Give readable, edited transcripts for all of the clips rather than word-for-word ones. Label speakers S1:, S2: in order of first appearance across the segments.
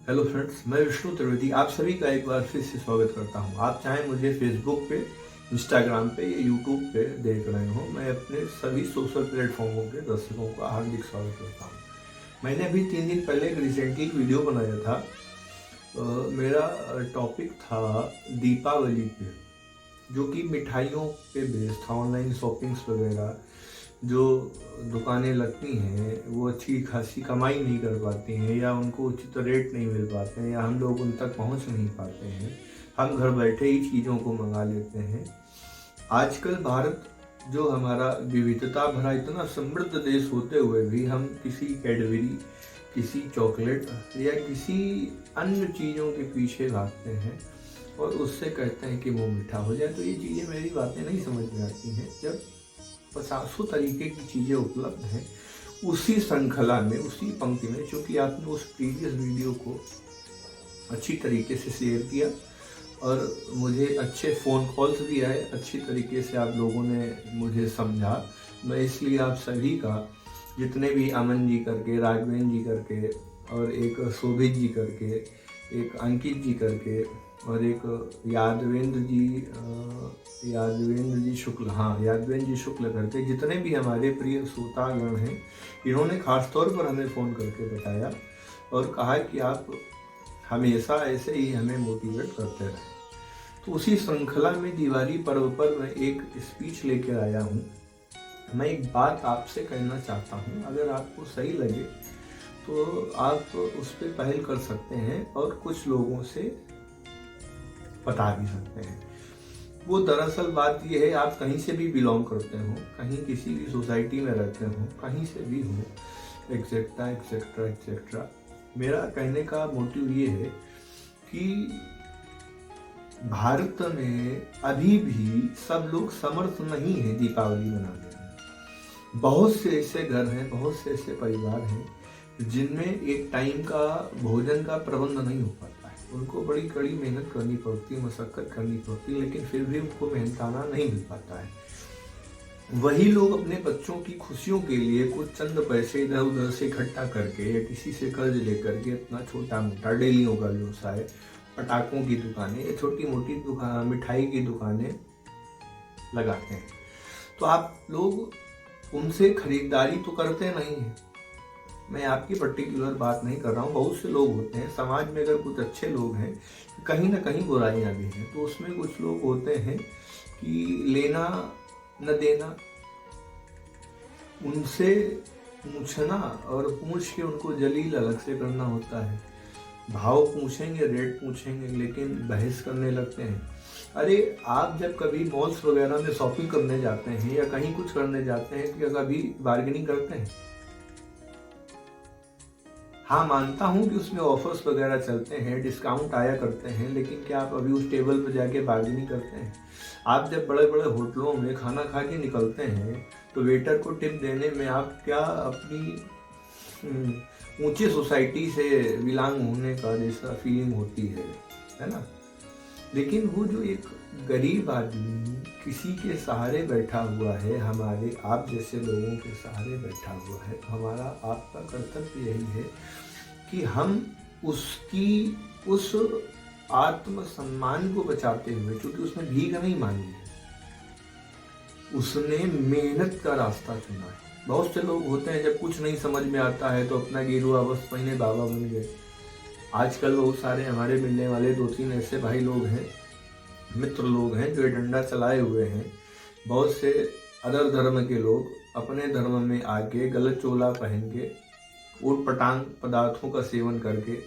S1: Hello friends, मैं विष्णु त्रिवेदी आप सभी का एक बार फिर से स्वागत करता हूं। आप चाहे मुझे फेसबुक पे, इंस्टाग्राम पे या यूट्यूब पे देख रहे हो, मैं अपने सभी सोशल प्लेटफॉर्मों के दर्शकों का हार्दिक स्वागत करता हूं। मैंने अभी 3 दिन पहले एक रिसेंटली वीडियो बनाया था। मेरा टॉपिक था दीपावली पे, जो कि मिठाइयों पे बेस्ड था। ऑनलाइन शॉपिंग्स वगैरह जो दुकानें लगती हैं वो अच्छी खासी कमाई नहीं कर पाती हैं, या उनको उचित रेट नहीं मिल पाते हैं, या हम लोग उन तक पहुंच नहीं पाते हैं। हम घर बैठे ही चीज़ों को मंगा लेते हैं। आजकल भारत जो हमारा विविधता भरा इतना समृद्ध देश होते हुए भी हम किसी कैडबरी, किसी चॉकलेट या किसी अन्य चीज़ों के पीछे भागते हैं और उससे कहते हैं कि वो मीठा हो जाए। तो ये चीज़ें, मेरी बातें नहीं समझ में आती हैं। जब पचासों तरीके की चीज़ें उपलब्ध हैं उसी श्रृंखला में, उसी पंक्ति में, चूँकि आपने उस प्रीवियस वीडियो को अच्छी तरीके से शेयर किया और मुझे अच्छे फ़ोन कॉल्स भी आए, अच्छी तरीके से आप लोगों ने मुझे समझा। मैं इसलिए आप सभी का, जितने भी अमन जी करके, राघवेंद्र जी करके, और एक शोभित जी करके, एक अंकित जी करके, और एक यादवेंद्र जी शुक्ल, हाँ यादवेंद्र जी शुक्ल करके, जितने भी हमारे प्रिय श्रोतागण हैं, इन्होंने खास तौर पर हमें फ़ोन करके बताया और कहा कि आप हमेशा ऐसे ही हमें मोटिवेट करते रहे। तो उसी श्रृंखला में दिवाली पर्व पर मैं एक स्पीच लेकर आया हूँ। मैं एक बात आपसे कहना चाहता हूँ, अगर आपको सही लगे तो आप उस पर पहल कर सकते हैं और कुछ लोगों से बता भी सकते हैं। वो दरअसल बात ये है, आप कहीं से भी बिलोंग करते हो, कहीं किसी भी सोसाइटी में रहते हो, कहीं से भी हो, एक्सेट्रा एक्सेट्रा एक्सेट्रा, मेरा कहने का मोटिव ये है कि भारत में अभी भी सब लोग समर्थ नहीं है दीपावली मनाने में। बहुत से ऐसे घर हैं, बहुत से ऐसे परिवार हैं जिनमें एक टाइम का भोजन का प्रबंध नहीं हो पाता है। उनको बड़ी कड़ी मेहनत करनी पड़ती है, मशक्कत करनी पड़ती है, लेकिन फिर भी उनको मेहनताना नहीं मिल पाता है। वही लोग अपने बच्चों की खुशियों के लिए कुछ चंद पैसे इधर उधर से इकट्ठा करके या किसी से कर्ज लेकर के अपना छोटा मोटा डेलियों का व्यवसाय, पटाखों की दुकानें या छोटी मोटी दुकान, मिठाई की दुकानें लगाते हैं। तो आप लोग उनसे खरीदारी तो करते नहीं हैं। मैं आपकी पर्टिकुलर बात नहीं कर रहा हूँ, बहुत से लोग होते हैं समाज में, अगर कुछ अच्छे लोग हैं, कहीं ना कहीं बुराइयां भी हैं, तो उसमें कुछ लोग होते हैं कि लेना न देना, उनसे पूछना और पूछ के उनको जलील अलग से करना होता है। भाव पूछेंगे, रेट पूछेंगे, लेकिन बहस करने लगते हैं। अरे आप जब कभी मॉल्स वगैरह में शॉपिंग करने जाते हैं या कहीं कुछ करने जाते हैं, क्या कभी बार्गेनिंग करते हैं? हाँ, मानता हूँ कि उसमें ऑफर्स वगैरह चलते हैं, डिस्काउंट आया करते हैं, लेकिन क्या आप अभी उस टेबल पर जाके बार्गेनिंग करते हैं? आप जब बड़े बड़े होटलों में खाना खा के निकलते हैं तो वेटर को टिप देने में आप क्या अपनी ऊंची सोसाइटी से बिलोंग होने का जैसा फीलिंग होती है ना? लेकिन वो जो एक गरीब आदमी किसी के सहारे बैठा हुआ है, हमारे आप जैसे लोगों के सहारे बैठा हुआ है, तो हमारा आपका कर्तव्य यही है कि हम उसकी उस आत्मसम्मान को बचाते हुए, क्योंकि उसने भीख नहीं मांगी है, उसने मेहनत का रास्ता चुना है। बहुत से लोग होते हैं, जब कुछ नहीं समझ में आता है तो अपना गेरुआ वस्त्र पहने बाबा बन गए। आजकल बहुत सारे हमारे मिलने वाले 2-3 ऐसे भाई लोग हैं, मित्र लोग हैं, जो डंडा चलाए हुए हैं। बहुत से अदर धर्म के लोग अपने धर्म में आके गलत चोला पहन के, ऊट पटांग पदार्थों का सेवन करके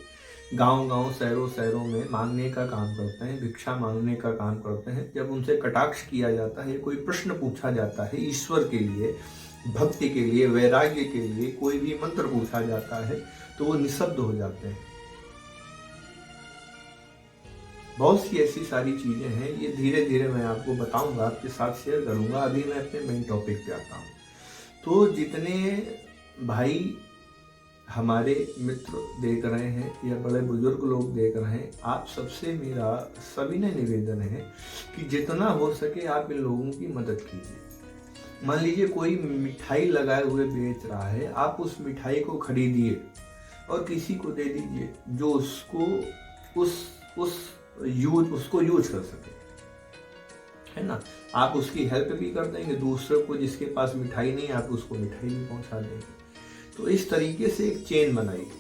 S1: गांव गांव, शहरों शहरों में मांगने का काम करते हैं, भिक्षा मांगने का काम करते हैं। जब उनसे कटाक्ष किया जाता है, कोई प्रश्न पूछा जाता है, ईश्वर के लिए, भक्ति के लिए, वैराग्य के लिए कोई भी मंत्र पूछा जाता है, तो वो निशब्द हो जाते हैं। बहुत सी ऐसी सारी चीज़ें हैं, ये धीरे धीरे मैं आपको बताऊंगा, आपके साथ शेयर करूंगा। अभी मैं अपने मेन टॉपिक पे आता हूँ। तो जितने भाई हमारे मित्र देख रहे हैं या बड़े बुजुर्ग लोग देख रहे हैं, आप सबसे मेरा सविनय निवेदन है कि जितना हो सके आप इन लोगों की मदद कीजिए। मान लीजिए कोई मिठाई लगाए हुए बेच रहा है, आप उस मिठाई को खरीदिए, और किसी को दे दीजिए जो उसको उसको यूज कर सके, है ना। आप उसकी हेल्प भी कर देंगे, दूसरे को जिसके पास मिठाई नहीं आप उसको मिठाई भी पहुंचा देंगे। तो इस तरीके से एक चेन बनाइए।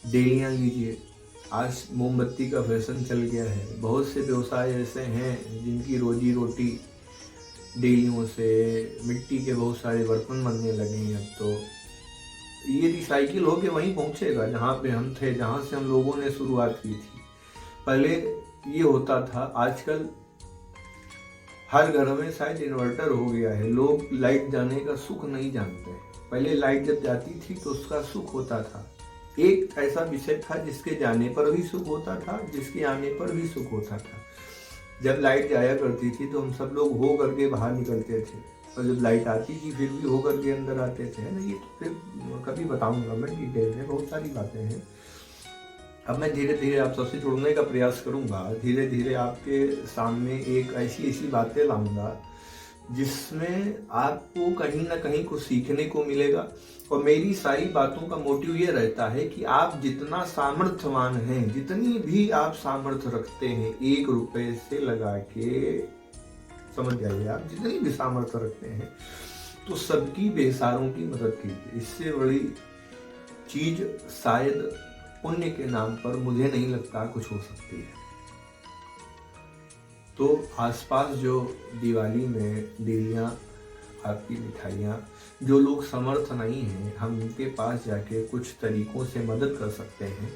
S1: डेलियाँ लीजिए, आज मोमबत्ती का फैशन चल गया है, बहुत से व्यवसाय ऐसे हैं जिनकी रोजी रोटी डेलियों से, मिट्टी के बहुत सारे बर्तन बनने लगे हैं। अब तो ये रिसाइकिल होके वहीं पहुंचेगा जहाँ पे हम थे, जहाँ से हम लोगों ने शुरुआत की थी। पहले ये होता था, आजकल हर घर में शायद इन्वर्टर हो गया है, लोग लाइट जाने का सुख नहीं जानते हैं। पहले लाइट जब जाती थी तो उसका सुख होता था। एक ऐसा विषय था जिसके जाने पर भी सुख होता था, जिसके आने पर भी सुख होता था। जब लाइट जाया करती थी तो हम सब लोग हो करके बाहर निकलते थे, और जब लाइट आती थी फिर भी हो करके अंदर आते थे, है ना। ये तो फिर कभी बताऊंगा मैं डिटेल में, बहुत सारी बातें हैं। अब मैं धीरे धीरे आप सबसे जुड़ने का प्रयास करूंगा, धीरे धीरे आपके सामने एक ऐसी ऐसी बातें लाऊंगा जिसमें आपको कहीं ना कहीं कुछ सीखने को मिलेगा। और मेरी सारी बातों का मोटिव ये रहता है कि आप जितना सामर्थ्यवान हैं, जितनी भी आप सामर्थ्य रखते हैं, 1 रुपए से लगा के, समझ जाइए, आप जितनी भी सामर्थ्य रखते हैं तो सबकी बेसहारों की मदद कीजिए। इससे बड़ी चीज शायद पुण्य के नाम पर मुझे नहीं लगता कुछ हो सकती है। तो आसपास जो दिवाली में डेलियाँ, आपकी मिठाइयाँ, जो लोग समर्थ नहीं हैं, हम उनके पास जाके कुछ तरीकों से मदद कर सकते हैं।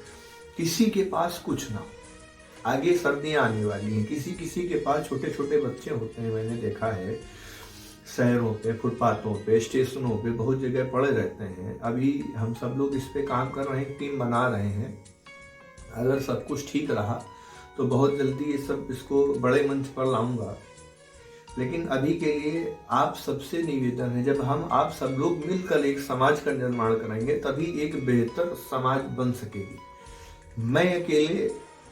S1: किसी के पास कुछ ना, आगे सर्दियाँ आने वाली हैं, किसी किसी के पास छोटे छोटे बच्चे होते हैं, मैंने देखा है शहरों पे, फुटपाथों पे, स्टेशनों पे बहुत जगह पड़े रहते हैं। अभी हम सब लोग इस पे काम कर रहे हैं, टीम बना रहे हैं। अगर सब कुछ ठीक रहा तो बहुत जल्दी ये सब इसको बड़े मंच पर लाऊंगा। लेकिन अभी के लिए आप सबसे निवेदन है, जब हम आप सब लोग मिलकर एक समाज का निर्माण करेंगे तभी एक बेहतर समाज बन सकेगी। मैं अकेले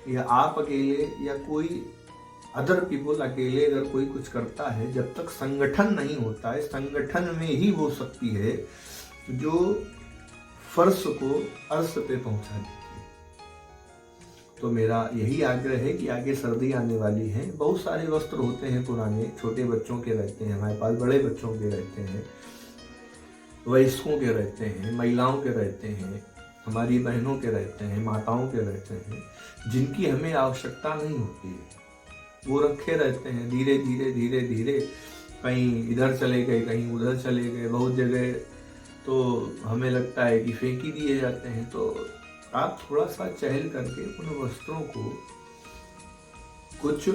S1: या आप अकेले या कोई अदर पीपल अकेले अगर कोई कुछ करता है, जब तक संगठन नहीं होता है, संगठन में ही वो शक्ति है जो फर्श को अर्श पे पहुंचा देती है। तो मेरा यही आग्रह है कि आगे सर्दी आने वाली है, बहुत सारे वस्त्र होते हैं पुराने, छोटे बच्चों के रहते हैं हमारे पास, बड़े बच्चों के रहते हैं, वयस्कों के रहते हैं, महिलाओं के रहते हैं, हमारी बहनों के रहते हैं, माताओं के रहते हैं, जिनकी हमें आवश्यकता नहीं होती है, वो रखे रहते हैं। धीरे धीरे धीरे धीरे कहीं इधर चले गए, कहीं उधर चले गए, बहुत जगह तो हमें लगता है कि फेंक ही दिए जाते हैं। तो आप थोड़ा सा चहल करके उन वस्त्रों को, कुछ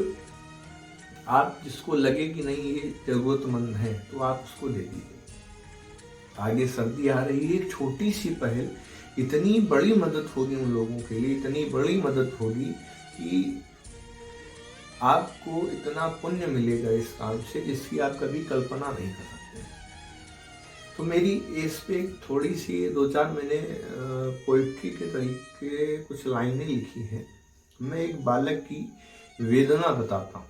S1: आप जिसको लगे कि नहीं ये जरूरतमंद है तो आप उसको दे दीजिए। आगे सर्दी आ रही है, एक छोटी सी पहल इतनी बड़ी मदद होगी उन लोगों के लिए, इतनी बड़ी मदद होगी कि आपको इतना पुण्य मिलेगा इस काम से जिसकी आप कभी कल्पना नहीं कर सकते। तो मेरी इस पे थोड़ी सी 2-4 मैंने पोइट्री के तरीके कुछ लाइनें लिखी हैं। मैं एक बालक की वेदना बताता हूँ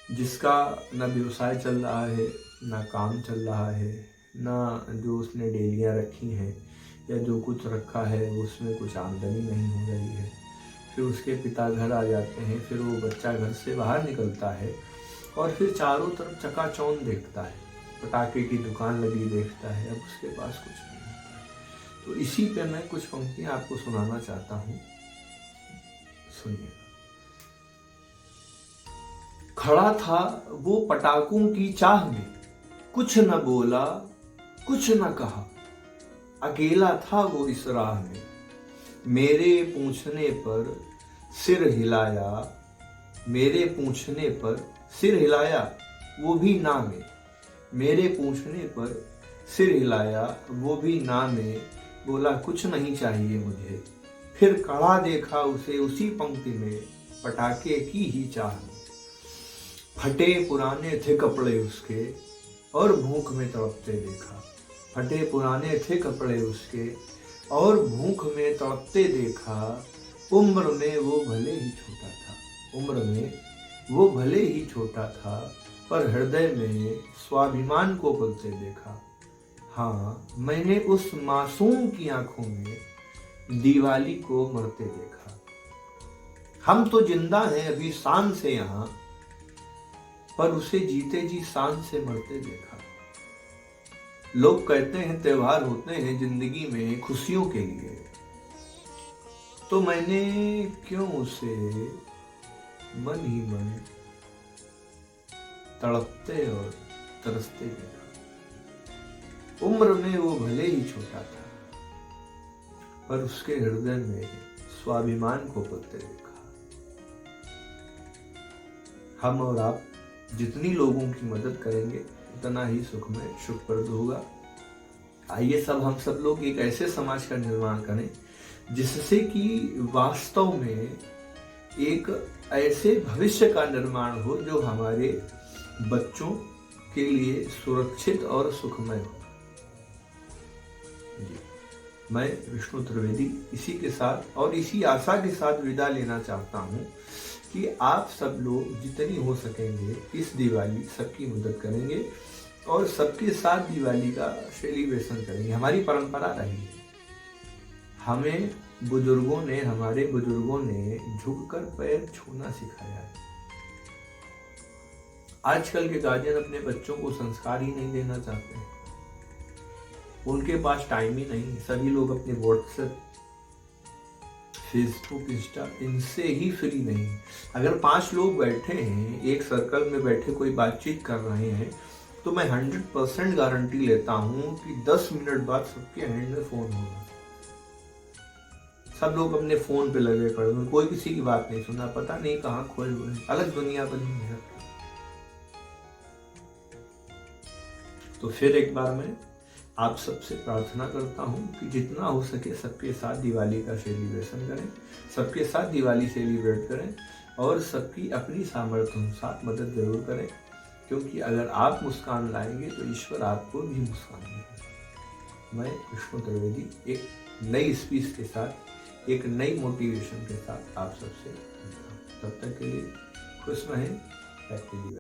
S1: जिसका ना व्यवसाय चल रहा है, ना काम चल रहा है, ना जो उसने डेलियाँ रखी हैं या जो कुछ रखा है उसमें कुछ आमदनी नहीं हो रही है। फिर उसके पिता घर आ जाते हैं, फिर वो बच्चा घर से बाहर निकलता है और फिर चारों तरफ चकाचौंध देखता है, पटाखे की दुकान लगी देखता है, अब उसके पास कुछ नहीं होता है। तो इसी पे मैं कुछ पंक्तियां आपको सुनाना चाहता हूँ, सुनिए। खड़ा था वो पटाखों की चाह में, कुछ न बोला कुछ न कहा, अकेला था वो इस राह में, मेरे पूछने पर सिर हिलाया, मेरे पूछने पर सिर हिलाया वो भी ना में, मेरे पूछने पर सिर हिलाया वो भी ना में, बोला कुछ नहीं चाहिए मुझे, फिर खड़ा देखा उसे उसी पंक्ति में, पटाखे की ही चाह में। फटे पुराने थे कपड़े उसके और भूख में तड़पते देखा, फटे पुराने थे कपड़े उसके और भूख में तड़पते देखा, उम्र में वो भले ही छोटा था, उम्र में वो भले ही छोटा था, पर हृदय में स्वाभिमान को पलते देखा, हाँ, मैंने उस मासूम की आंखों में दिवाली को मरते देखा। हम तो जिंदा हैं अभी शान से यहाँ, पर उसे जीते जी शान से मरते देखा। लोग कहते हैं त्योहार होते हैं जिंदगी में खुशियों के लिए, तो मैंने क्यों उसे मन ही मन तड़पते और तरसते देखा। उम्र में वो भले ही छोटा था, पर उसके हृदय में स्वाभिमान को पलते देखा। हम और आप जितनी लोगों की मदद करेंगे उतना ही सुखमय सुखप्रद होगा। आइए हम सब लोग एक ऐसे समाज का निर्माण करें जिससे कि वास्तव में एक ऐसे भविष्य का निर्माण हो जो हमारे बच्चों के लिए सुरक्षित और सुखमय हो। जी, मैं विष्णु त्रिवेदी इसी के साथ और इसी आशा के साथ विदा लेना चाहता हूँ कि आप सब लोग जितनी हो सकेंगे इस दिवाली सबकी मदद करेंगे और सबके साथ दिवाली का सेलिब्रेशन करेंगे। हमारी परंपरा रही है, हमें हमारे बुजुर्गों ने झुककर पैर छूना सिखाया है। आजकल के गार्जियन अपने बच्चों को संस्कार ही नहीं देना चाहते हैं, उनके पास टाइम ही नहीं। सभी लोग अपने व्हाट्सएप, फेसबुक, इंस्टा इनसे ही फ्री नहीं। अगर 5 लोग बैठे हैं, एक सर्कल में बैठे कोई बातचीत कर रहे हैं, तो मैं 100% गारंटी लेता हूं कि 10 मिनट बाद सबके हैंड में फोन होगा। सब लोग अपने फोन पे लगे पड़े हैं, कोई किसी की बात नहीं सुना, पता नहीं कहाँ खोए हुए हैं, अलग दुनिया बनी है। तो फिर एक बार मैं आप सबसे प्रार्थना करता हूं कि जितना हो सके सबके साथ दिवाली का सेलिब्रेशन करें, सबके साथ दिवाली सेलिब्रेट करें और सबकी अपनी सामर्थ्य अनुसार मदद जरूर करें, क्योंकि अगर आप मुस्कान लाएंगे तो ईश्वर आपको भी मुस्कान देगा। मैं विष्णु त्रिवेदी एक नई स्पीच के साथ, एक नई मोटिवेशन के साथ आप सबसे मिलता हूं। तब तक के लिए खुश रहें। हैप्पी दिवाली।